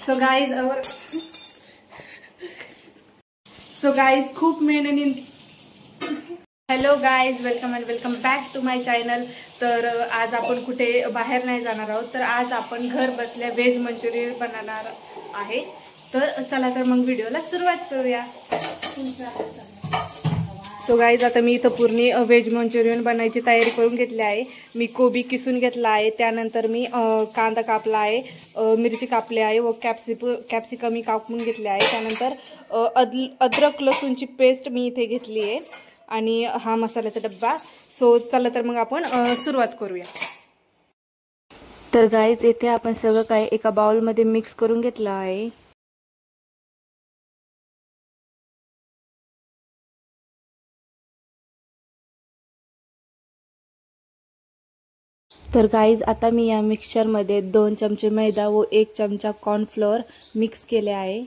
So guys खूप मेहनती hello guys, welcome back to my channel. तर आज आपण कुठे बाहेर नाही जाणार आहोत, तर आज आपण घर बसल्या व्हेज मंचुरियन बनवणार आहे। तर चला तर मग व्हिडिओला सुरुवात करूया। सो गाइज आता मी इथं पूर्ण व्हेज मंचुरियन बनायची तयारी करून घेतली आहे। मी कोबी किसून घेतला आहे, त्यानंतर मी कांदा कापला आहे, मिरची कापली आहे व कॅप्सिकम कापून घेतले आहे। त्यानंतर अद्रक लसूणची पेस्ट मी इथे घेतली आहे आणि हा मसाल्याचा डब्बा। सो चला तर मग आपण सुरुवात करूया। तर गाइज इथे आपण सगळं काही एका बाउलमध्ये मिक्स करून घेतलं आहे। तर गाइज आता मी या मिक्सचरमध्ये 2 चमचे मैदा व 1 चमचा कॉर्नफ्लोअर मिक्स केले आहे।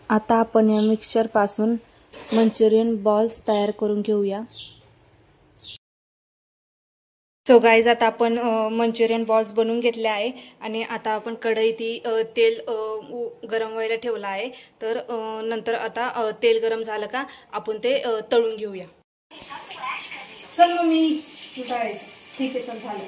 आता आपण या मिक्सचर पासून मंचुरियन बॉल्स तयार करून घेऊया। सो गाइज आता आपण मंचुरियन बॉल्स बनवून घेतले आहे आणि आता आपण कढईत तेल गरम व्हायला ठेवलं आहे। तर नंतर आता तेल गरम झालं का आपण ते तळून घेऊया। चल मम्मी ठीक आहे, चल झालं।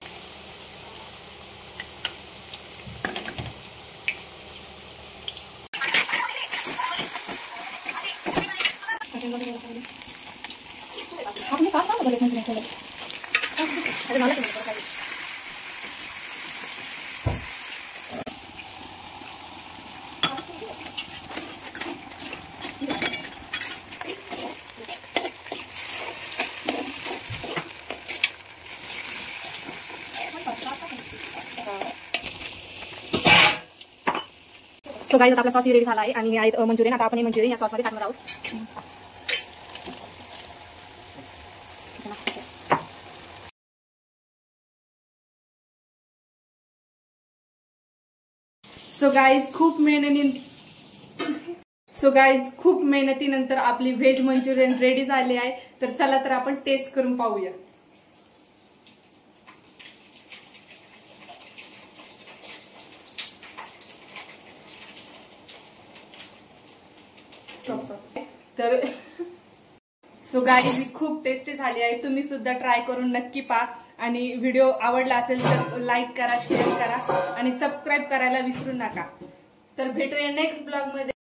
सो गाइस आता आपला सॉस रेडी झाला आहे आणि हे मंचुरियन आता आपण हे मंचुरियन या सॉस मध्ये टाकणार आहोत। सो गाइज खूप मेहनतीनंतर आपली व्हेज मंचुरियन रेडी झाली आहे। तर चला तर आपण टेस्ट करून पाहूया। तर सो गाइज खूप टेस्टी झाली आहे, तुम्ही सुद्धा ट्राय करून नक्की पहा आणि व्हिडिओ आवडला असेल तर लाईक करा, शेअर करा आणि सबस्क्राईब करायला विसरू नका। तर भेटूया नेक्स्ट ब्लॉग मध्ये।